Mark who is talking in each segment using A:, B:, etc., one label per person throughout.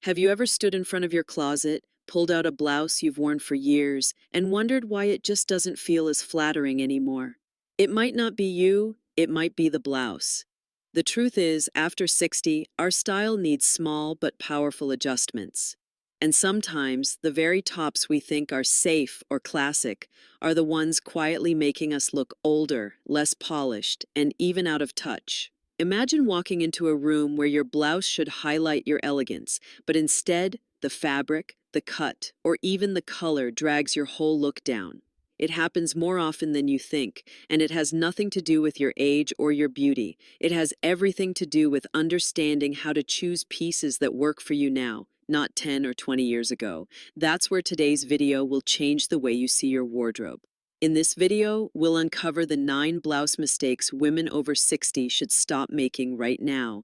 A: Have you ever stood in front of your closet, pulled out a blouse you've worn for years, and wondered why it just doesn't feel as flattering anymore? It might not be you, it might be the blouse. The truth is, after 60, our style needs small but powerful adjustments. And sometimes, the very tops we think are safe or classic are the ones quietly making us look older, less polished, and even out of touch. Imagine walking into a room where your blouse should highlight your elegance, but instead, the fabric, the cut, or even the color drags your whole look down. It happens more often than you think, and it has nothing to do with your age or your beauty. It has everything to do with understanding how to choose pieces that work for you now, not 10 or 20 years ago. That's where today's video will change the way you see your wardrobe. In this video, we'll uncover the 9 blouse mistakes women over 60 should stop making right now.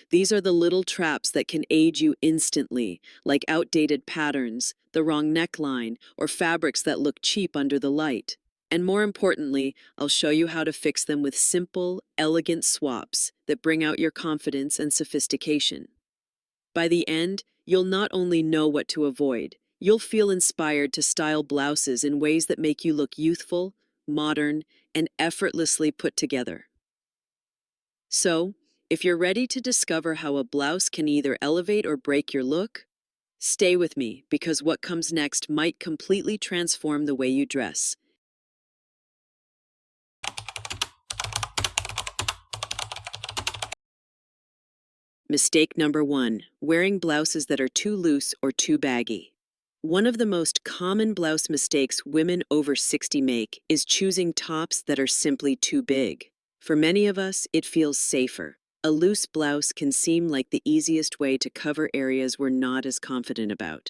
A: These are the little traps that can age you instantly, like outdated patterns, the wrong neckline, or fabrics that look cheap under the light. And more importantly, I'll show you how to fix them with simple, elegant swaps that bring out your confidence and sophistication. By the end, you'll not only know what to avoid, you'll feel inspired to style blouses in ways that make you look youthful, modern, and effortlessly put together. So, if you're ready to discover how a blouse can either elevate or break your look, stay with me because what comes next might completely transform the way you dress. Mistake number 1, wearing blouses that are too loose or too baggy. One of the most common blouse mistakes women over 60 make is choosing tops that are simply too big. For many of us, it feels safer. A loose blouse can seem like the easiest way to cover areas we're not as confident about.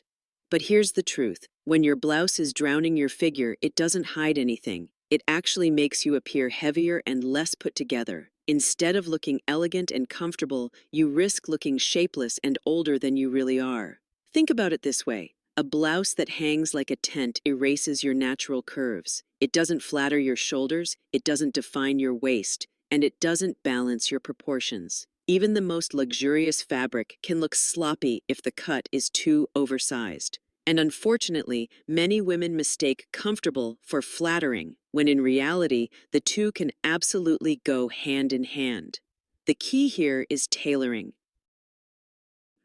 A: But here's the truth. When your blouse is drowning your figure, it doesn't hide anything. It actually makes you appear heavier and less put together. Instead of looking elegant and comfortable, you risk looking shapeless and older than you really are. Think about it this way. A blouse that hangs like a tent erases your natural curves. It doesn't flatter your shoulders, it doesn't define your waist, and it doesn't balance your proportions. Even the most luxurious fabric can look sloppy if the cut is too oversized. And unfortunately, many women mistake comfortable for flattering, when in reality, the two can absolutely go hand in hand. The key here is tailoring.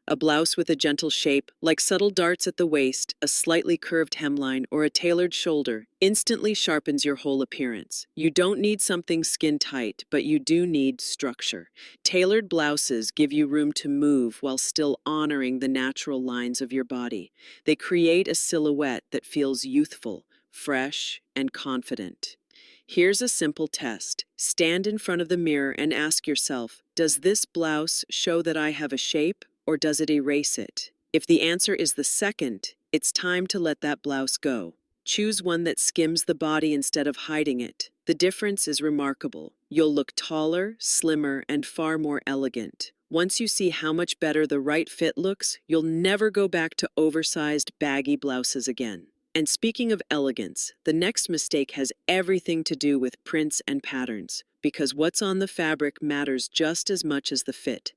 A: A blouse with a gentle shape, like subtle darts at the waist, a slightly curved hemline, or a tailored shoulder, instantly sharpens your whole appearance. You don't need something skin tight, but you do need structure. Tailored blouses give you room to move while still honoring the natural lines of your body. They create a silhouette that feels youthful, fresh, and confident. Here's a simple test. Stand in front of the mirror and ask yourself, does this blouse show that I have a shape, or does it erase it? If the answer is the second, it's time to let that blouse go. Choose one that skims the body instead of hiding it. The difference is remarkable. You'll look taller, slimmer, and far more elegant. Once you see how much better the right fit looks, you'll never go back to oversized, baggy blouses again. And speaking of elegance, the next mistake has everything to do with prints and patterns, because what's on the fabric matters just as much as the fit.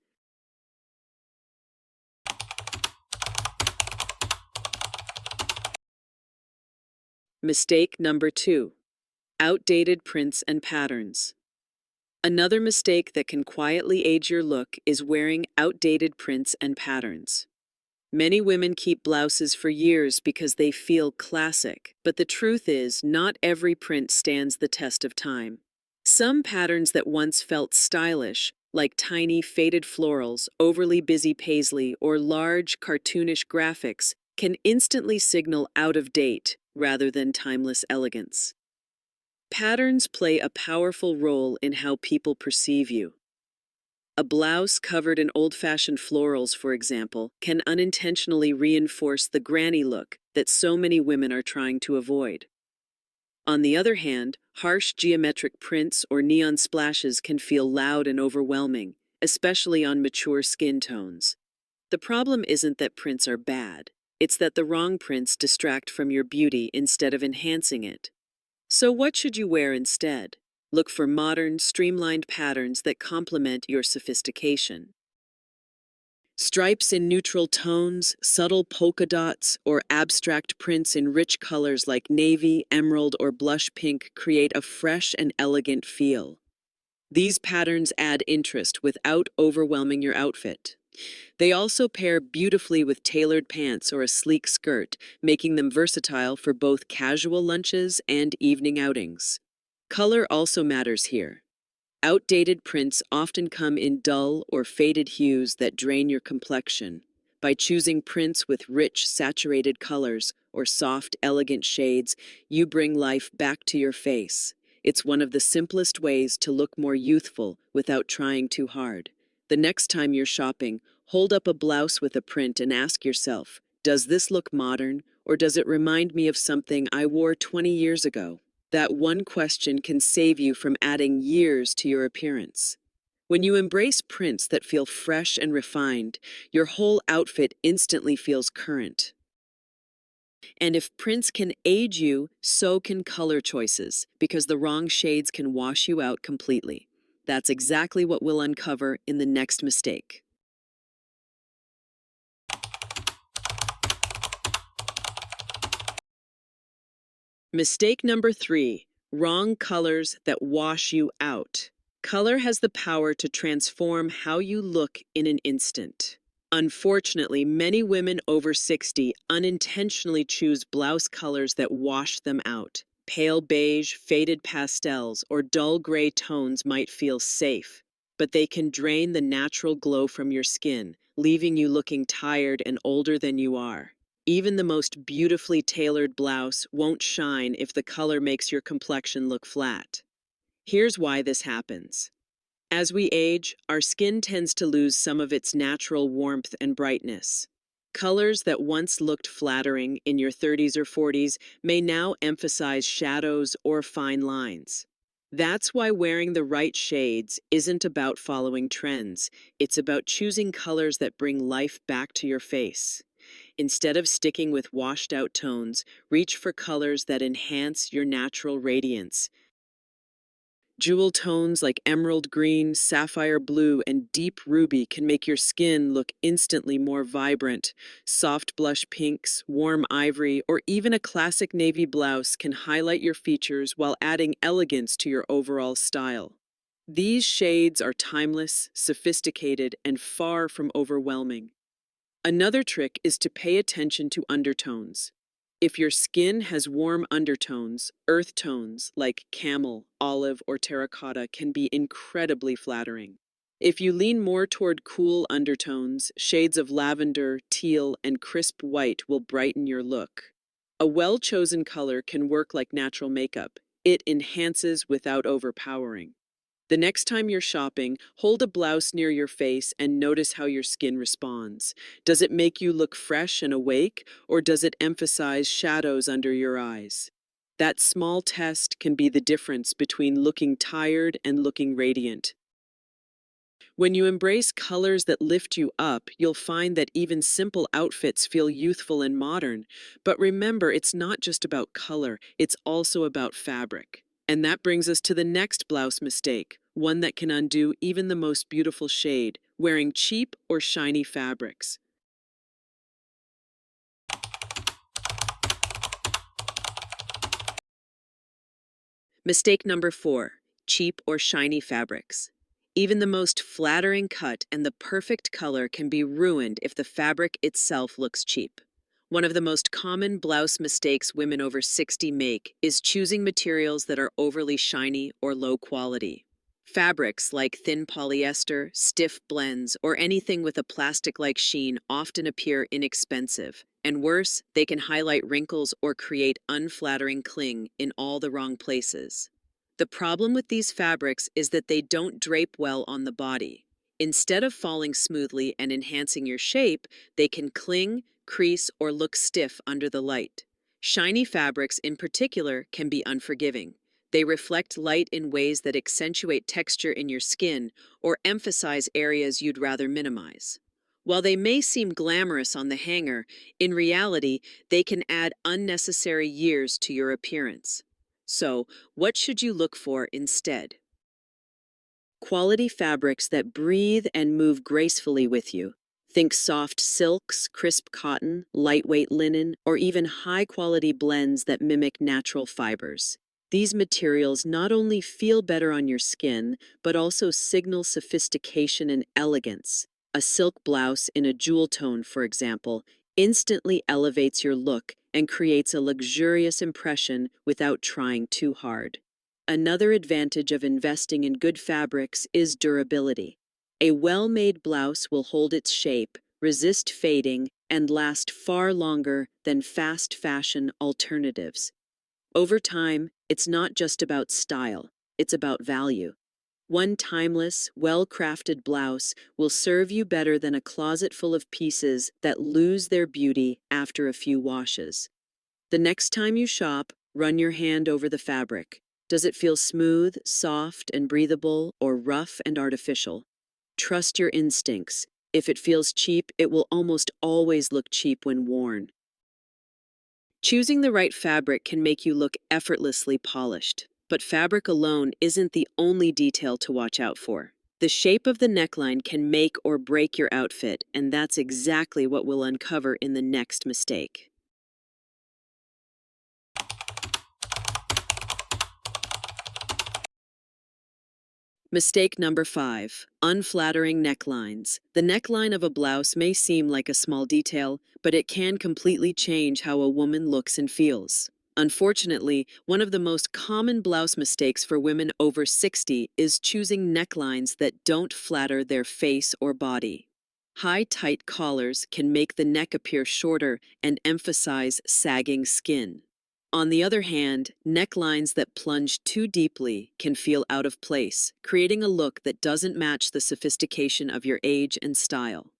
A: Mistake number 2, outdated prints and patterns. Another mistake that can quietly age your look is wearing outdated prints and patterns. Many women keep blouses for years because they feel classic, but the truth is, not every print stands the test of time. Some patterns that once felt stylish, like tiny faded florals, overly busy paisley, or large cartoonish graphics, can instantly signal out of date rather than timeless elegance. Patterns play a powerful role in how people perceive you. A blouse covered in old-fashioned florals, for example, can unintentionally reinforce the granny look that so many women are trying to avoid. On the other hand, harsh geometric prints or neon splashes can feel loud and overwhelming, especially on mature skin tones. The problem isn't that prints are bad. It's that the wrong prints distract from your beauty instead of enhancing it. So what should you wear instead? Look for modern, streamlined patterns that complement your sophistication. Stripes in neutral tones, subtle polka dots, or abstract prints in rich colors like navy, emerald, or blush pink create a fresh and elegant feel. These patterns add interest without overwhelming your outfit. They also pair beautifully with tailored pants or a sleek skirt, making them versatile for both casual lunches and evening outings. Color also matters here. Outdated prints often come in dull or faded hues that drain your complexion. By choosing prints with rich, saturated colors or soft, elegant shades, you bring life back to your face. It's one of the simplest ways to look more youthful without trying too hard. The next time you're shopping, hold up a blouse with a print and ask yourself, does this look modern, or does it remind me of something I wore 20 years ago? That one question can save you from adding years to your appearance. When you embrace prints that feel fresh and refined, your whole outfit instantly feels current. And if prints can age you, so can color choices, because the wrong shades can wash you out completely. That's exactly what we'll uncover in the next mistake. Mistake number 3, wrong colors that wash you out. Color has the power to transform how you look in an instant. Unfortunately, many women over 60 unintentionally choose blouse colors that wash them out. Pale beige, faded pastels, or dull gray tones might feel safe, but they can drain the natural glow from your skin, leaving you looking tired and older than you are. Even the most beautifully tailored blouse won't shine if the color makes your complexion look flat. Here's why this happens. As we age, our skin tends to lose some of its natural warmth and brightness. Colors that once looked flattering in your 30s or 40s may now emphasize shadows or fine lines. That's why wearing the right shades isn't about following trends. It's about choosing colors that bring life back to your face. Instead of sticking with washed out tones, reach for colors that enhance your natural radiance. Jewel tones like emerald green, sapphire blue, and deep ruby can make your skin look instantly more vibrant. Soft blush pinks, warm ivory, or even a classic navy blouse can highlight your features while adding elegance to your overall style. These shades are timeless, sophisticated, and far from overwhelming. Another trick is to pay attention to undertones. If your skin has warm undertones, earth tones like camel, olive, or terracotta can be incredibly flattering. If you lean more toward cool undertones, shades of lavender, teal, and crisp white will brighten your look. A well-chosen color can work like natural makeup. It enhances without overpowering. The next time you're shopping, hold a blouse near your face and notice how your skin responds. Does it make you look fresh and awake, or does it emphasize shadows under your eyes? That small test can be the difference between looking tired and looking radiant. When you embrace colors that lift you up, you'll find that even simple outfits feel youthful and modern. But remember, it's not just about color, it's also about fabric. And that brings us to the next blouse mistake, one that can undo even the most beautiful shade, wearing cheap or shiny fabrics. Mistake number 4, cheap or shiny fabrics. Even the most flattering cut and the perfect color can be ruined if the fabric itself looks cheap. One of the most common blouse mistakes women over 60 make is choosing materials that are overly shiny or low quality. Fabrics like thin polyester, stiff blends, or anything with a plastic-like sheen often appear inexpensive. And worse, they can highlight wrinkles or create unflattering cling in all the wrong places. The problem with these fabrics is that they don't drape well on the body. Instead of falling smoothly and enhancing your shape, they can cling, crease, or look stiff under the light. Shiny fabrics, in particular, can be unforgiving. They reflect light in ways that accentuate texture in your skin or emphasize areas you'd rather minimize. While they may seem glamorous on the hanger, in reality, they can add unnecessary years to your appearance. So, what should you look for instead? Quality fabrics that breathe and move gracefully with you. Think soft silks, crisp cotton, lightweight linen, or even high-quality blends that mimic natural fibers. These materials not only feel better on your skin, but also signal sophistication and elegance. A silk blouse in a jewel tone, for example, instantly elevates your look and creates a luxurious impression without trying too hard. Another advantage of investing in good fabrics is durability. A well-made blouse will hold its shape, resist fading, and last far longer than fast fashion alternatives. Over time, it's not just about style, it's about value. One timeless, well-crafted blouse will serve you better than a closet full of pieces that lose their beauty after a few washes. The next time you shop, run your hand over the fabric. Does it feel smooth, soft, and breathable, or rough and artificial? Trust your instincts. If it feels cheap, it will almost always look cheap when worn. Choosing the right fabric can make you look effortlessly polished, but fabric alone isn't the only detail to watch out for. The shape of the neckline can make or break your outfit, and that's exactly what we'll uncover in the next mistake. Mistake number 5, unflattering necklines. The neckline of a blouse may seem like a small detail, but it can completely change how a woman looks and feels. Unfortunately, one of the most common blouse mistakes for women over 60 is choosing necklines that don't flatter their face or body. High, tight collars can make the neck appear shorter and emphasize sagging skin. On the other hand, necklines that plunge too deeply can feel out of place, creating a look that doesn't match the sophistication of your age and style.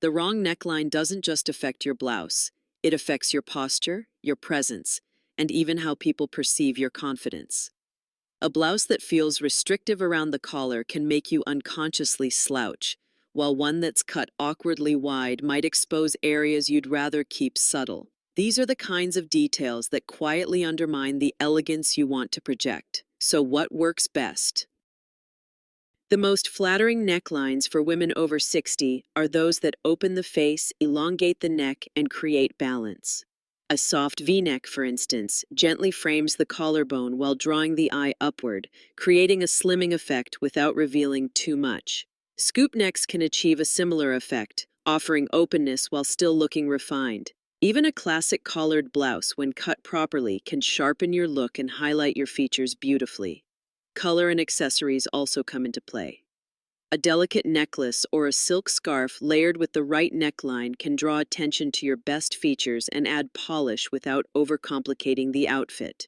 A: The wrong neckline doesn't just affect your blouse, it affects your posture, your presence, and even how people perceive your confidence. A blouse that feels restrictive around the collar can make you unconsciously slouch, while one that's cut awkwardly wide might expose areas you'd rather keep subtle. These are the kinds of details that quietly undermine the elegance you want to project. So what works best? The most flattering necklines for women over 60 are those that open the face, elongate the neck, and create balance. A soft V-neck, for instance, gently frames the collarbone while drawing the eye upward, creating a slimming effect without revealing too much. Scoop necks can achieve a similar effect, offering openness while still looking refined. Even a classic collared blouse, when cut properly, can sharpen your look and highlight your features beautifully. Color and accessories also come into play. A delicate necklace or a silk scarf layered with the right neckline can draw attention to your best features and add polish without overcomplicating the outfit.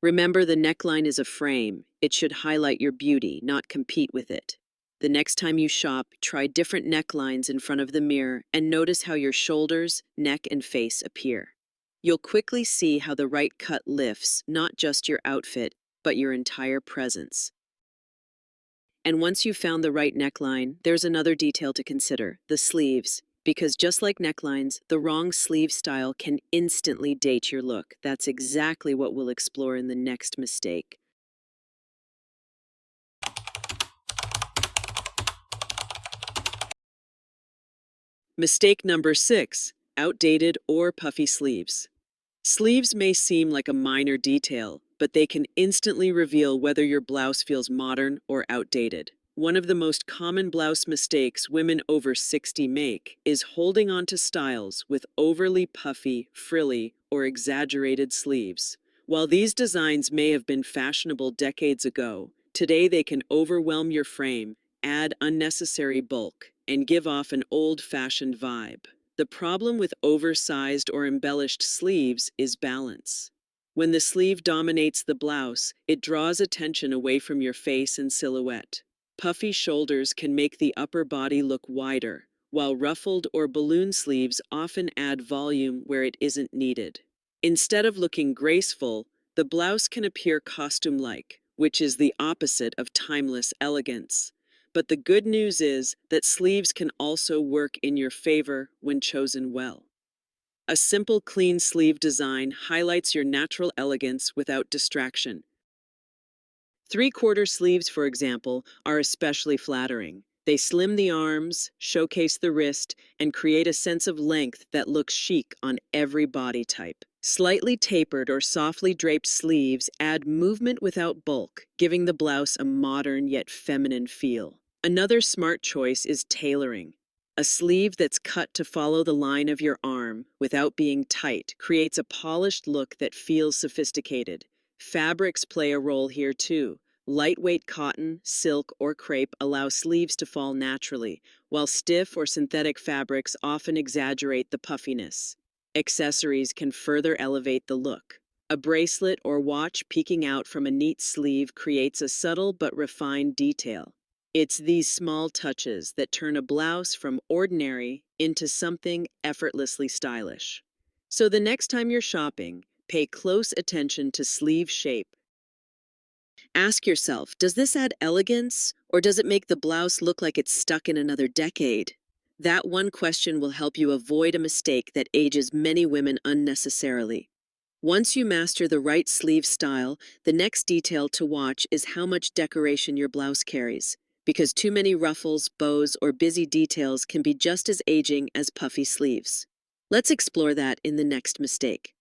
A: Remember, the neckline is a frame. It should highlight your beauty, not compete with it. The next time you shop, try different necklines in front of the mirror and notice how your shoulders, neck, and face appear. You'll quickly see how the right cut lifts not just your outfit, but your entire presence. And once you've found the right neckline, there's another detail to consider, the sleeves. Because just like necklines, the wrong sleeve style can instantly date your look. That's exactly what we'll explore in the next mistake. Mistake number 6, outdated or puffy sleeves. Sleeves may seem like a minor detail, but they can instantly reveal whether your blouse feels modern or outdated. One of the most common blouse mistakes women over 60 make is holding on to styles with overly puffy, frilly, or exaggerated sleeves. While these designs may have been fashionable decades ago, today they can overwhelm your frame, add unnecessary bulk, and give off an old-fashioned vibe. The problem with oversized or embellished sleeves is balance. When the sleeve dominates the blouse, it draws attention away from your face and silhouette. Puffy shoulders can make the upper body look wider, while ruffled or balloon sleeves often add volume where it isn't needed. Instead of looking graceful, the blouse can appear costume-like, which is the opposite of timeless elegance. But the good news is that sleeves can also work in your favor when chosen well. A simple, clean sleeve design highlights your natural elegance without distraction. Three-quarter sleeves, for example, are especially flattering. They slim the arms, showcase the wrist, and create a sense of length that looks chic on every body type. Slightly tapered or softly draped sleeves add movement without bulk, giving the blouse a modern yet feminine feel. Another smart choice is tailoring. A sleeve that's cut to follow the line of your arm without being tight creates a polished look that feels sophisticated. Fabrics play a role here too. Lightweight cotton, silk, or crepe allow sleeves to fall naturally, while stiff or synthetic fabrics often exaggerate the puffiness. Accessories can further elevate the look. A bracelet or watch peeking out from a neat sleeve creates a subtle but refined detail. It's these small touches that turn a blouse from ordinary into something effortlessly stylish. So the next time you're shopping, pay close attention to sleeve shape. Ask yourself, does this add elegance or does it make the blouse look like it's stuck in another decade? That one question will help you avoid a mistake that ages many women unnecessarily. Once you master the right sleeve style, the next detail to watch is how much decoration your blouse carries, because too many ruffles, bows, or busy details can be just as aging as puffy sleeves. Let's explore that in the next mistake.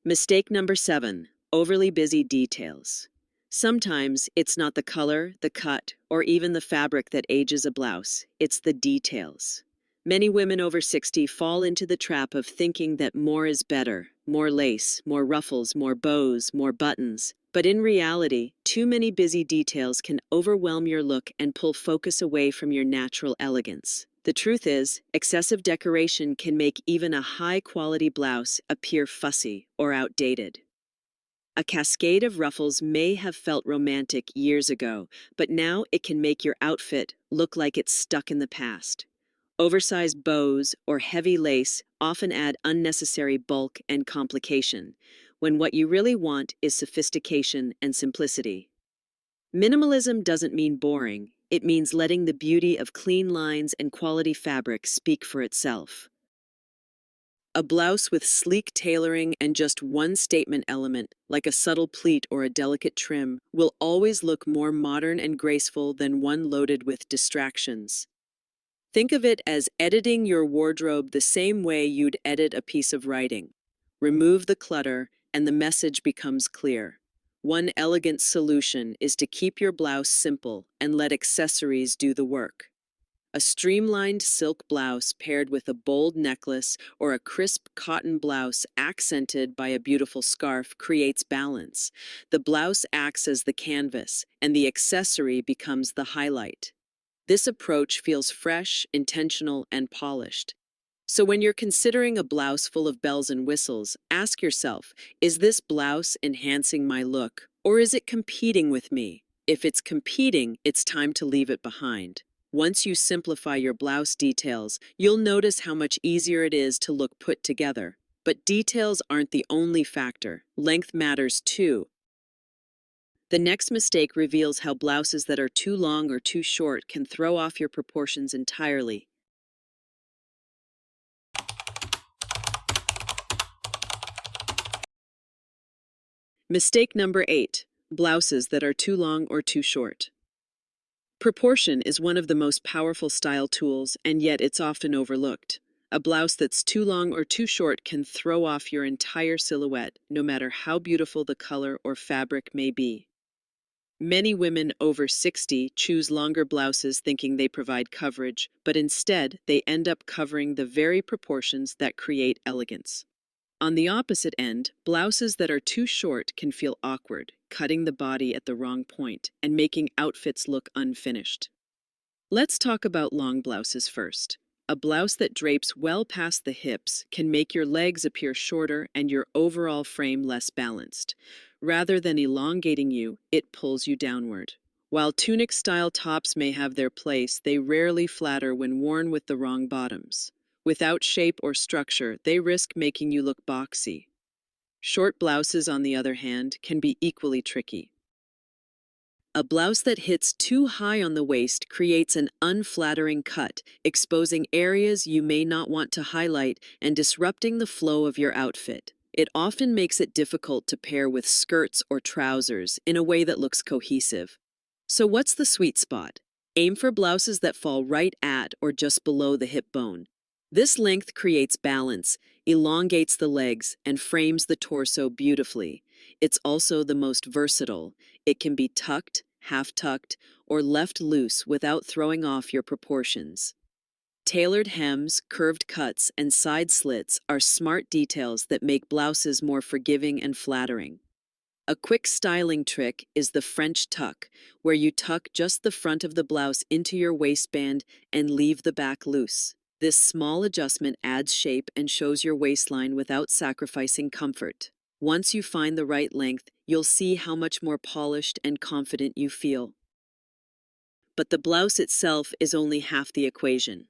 A: Mistake number 7, overly busy details. Sometimes it's not the color, the cut, or even the fabric that ages a blouse, it's the details. Many women over 60 fall into the trap of thinking that more is better, more lace, more ruffles, more bows, more buttons. But in reality, too many busy details can overwhelm your look and pull focus away from your natural elegance. The truth is, excessive decoration can make even a high-quality blouse appear fussy or outdated. A cascade of ruffles may have felt romantic years ago, but now it can make your outfit look like it's stuck in the past. Oversized bows or heavy lace often add unnecessary bulk and complication, when what you really want is sophistication and simplicity. Minimalism doesn't mean boring, it means letting the beauty of clean lines and quality fabric speak for itself. A blouse with sleek tailoring and just one statement element, like a subtle pleat or a delicate trim, will always look more modern and graceful than one loaded with distractions. Think of it as editing your wardrobe the same way you'd edit a piece of writing. Remove the clutter, and the message becomes clear. One elegant solution is to keep your blouse simple and let accessories do the work. A streamlined silk blouse paired with a bold necklace or a crisp cotton blouse accented by a beautiful scarf creates balance. The blouse acts as the canvas, and the accessory becomes the highlight. This approach feels fresh, intentional, and polished. So when you're considering a blouse full of bells and whistles, ask yourself, is this blouse enhancing my look, or is it competing with me? If it's competing, it's time to leave it behind. Once you simplify your blouse details, you'll notice how much easier it is to look put together. But details aren't the only factor. Length matters too. The next mistake reveals how blouses that are too long or too short can throw off your proportions entirely. Mistake number 8, blouses that are too long or too short. Proportion is one of the most powerful style tools, and yet it's often overlooked. A blouse that's too long or too short can throw off your entire silhouette, no matter how beautiful the color or fabric may be. Many women over 60 choose longer blouses thinking they provide coverage, but instead they end up covering the very proportions that create elegance. On the opposite end, blouses that are too short can feel awkward, cutting the body at the wrong point and making outfits look unfinished. Let's talk about long blouses first. A blouse that drapes well past the hips can make your legs appear shorter and your overall frame less balanced. Rather than elongating you, it pulls you downward. While tunic-style tops may have their place, they rarely flatter when worn with the wrong bottoms. Without shape or structure, they risk making you look boxy. Short blouses, on the other hand, can be equally tricky. A blouse that hits too high on the waist creates an unflattering cut, exposing areas you may not want to highlight and disrupting the flow of your outfit. It often makes it difficult to pair with skirts or trousers in a way that looks cohesive. So what's the sweet spot? Aim for blouses that fall right at or just below the hip bone. This length creates balance, elongates the legs, and frames the torso beautifully. It's also the most versatile. It can be tucked, half tucked, or left loose without throwing off your proportions. Tailored hems, curved cuts, and side slits are smart details that make blouses more forgiving and flattering. A quick styling trick is the French tuck, where you tuck just the front of the blouse into your waistband and leave the back loose. This small adjustment adds shape and shows your waistline without sacrificing comfort. Once you find the right length, you'll see how much more polished and confident you feel. But the blouse itself is only half the equation.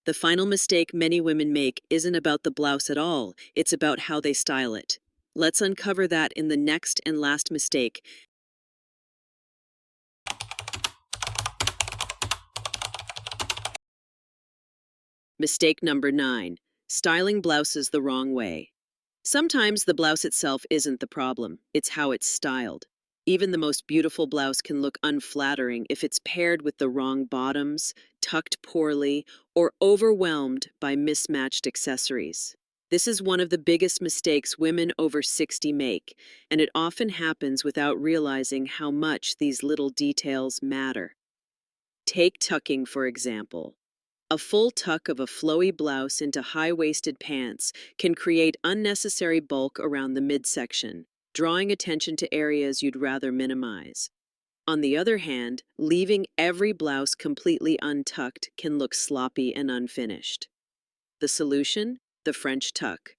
A: The final mistake many women make isn't about the blouse at all, it's about how they style it. Let's uncover that in the next and last mistake. Mistake number 9. Styling blouses the wrong way. Sometimes the blouse itself isn't the problem, it's how it's styled. Even the most beautiful blouse can look unflattering if it's paired with the wrong bottoms, tucked poorly, or overwhelmed by mismatched accessories. This is one of the biggest mistakes women over 60 make, and it often happens without realizing how much these little details matter. Take tucking, for example. A full tuck of a flowy blouse into high-waisted pants can create unnecessary bulk around the midsection, drawing attention to areas you'd rather minimize. On the other hand, leaving every blouse completely untucked can look sloppy and unfinished. The solution? The French tuck.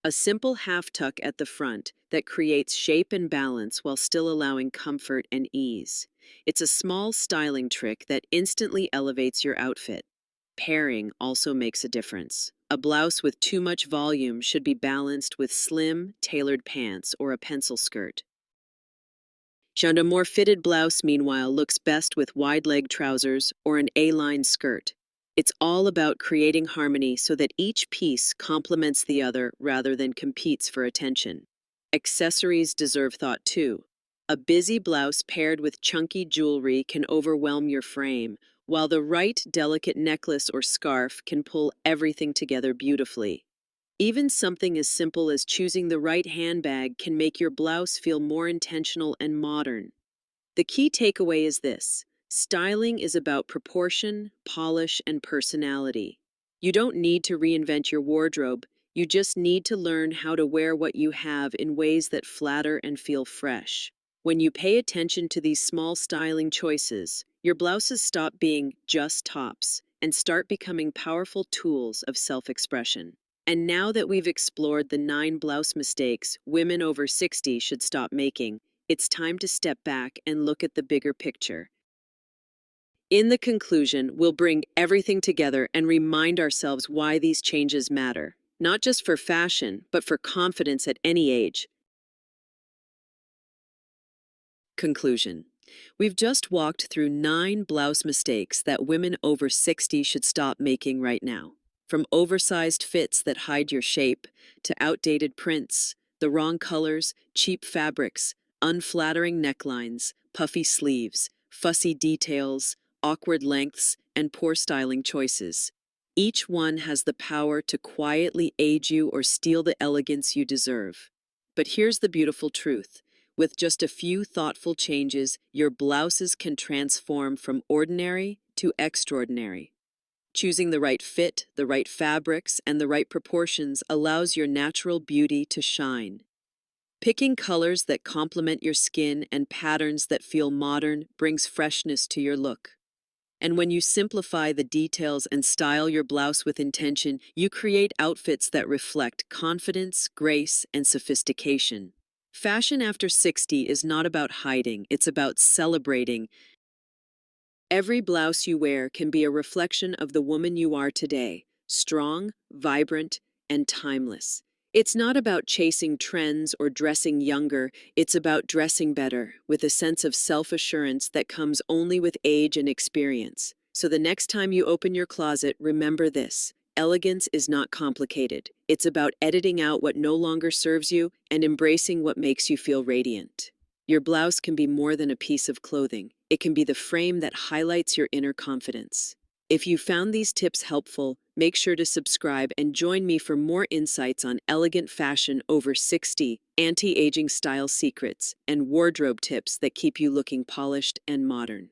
A: A simple half tuck at the front that creates shape and balance while still allowing comfort and ease. It's a small styling trick that instantly elevates your outfit. Pairing also makes a difference. A blouse with too much volume should be balanced with slim, tailored pants or a pencil skirt. A more fitted blouse, meanwhile, looks best with wide-leg trousers or an A-line skirt. It's all about creating harmony so that each piece complements the other rather than competes for attention. Accessories deserve thought too. A busy blouse paired with chunky jewelry can overwhelm your frame, while the right delicate necklace or scarf can pull everything together beautifully. Even something as simple as choosing the right handbag can make your blouse feel more intentional and modern. The key takeaway is this: styling is about proportion, polish, and personality. You don't need to reinvent your wardrobe, you just need to learn how to wear what you have in ways that flatter and feel fresh. When you pay attention to these small styling choices, your blouses stop being just tops and start becoming powerful tools of self-expression. And now that we've explored the 9 blouse mistakes women over 60 should stop making, it's time to step back and look at the bigger picture. In the conclusion, we'll bring everything together and remind ourselves why these changes matter, not just for fashion, but for confidence at any age. Conclusion. We've just walked through 9 blouse mistakes that women over 60 should stop making right now. From oversized fits that hide your shape, to outdated prints, the wrong colors, cheap fabrics, unflattering necklines, puffy sleeves, fussy details, awkward lengths, and poor styling choices. Each one has the power to quietly age you or steal the elegance you deserve. But here's the beautiful truth. With just a few thoughtful changes, your blouses can transform from ordinary to extraordinary. Choosing the right fit, the right fabrics, and the right proportions allows your natural beauty to shine. Picking colors that complement your skin and patterns that feel modern brings freshness to your look. And when you simplify the details and style your blouse with intention, you create outfits that reflect confidence, grace, and sophistication. Fashion after 60 is not about hiding, it's about celebrating. Every blouse you wear can be a reflection of the woman you are today, strong, vibrant, and timeless. It's not about chasing trends or dressing younger, it's about dressing better, with a sense of self-assurance that comes only with age and experience. So the next time you open your closet, remember this: Elegance is not complicated. It's about editing out what no longer serves you and embracing what makes you feel radiant. Your blouse can be more than a piece of clothing. It can be the frame that highlights your inner confidence. If you found these tips helpful, make sure to subscribe and join me for more insights on elegant fashion over 60, anti-aging style secrets, and wardrobe tips that keep you looking polished and modern.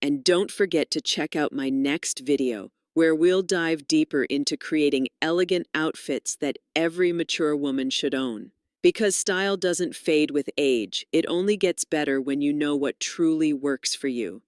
A: And don't forget to check out my next video, where we'll dive deeper into creating elegant outfits that every mature woman should own. Because style doesn't fade with age, it only gets better when you know what truly works for you.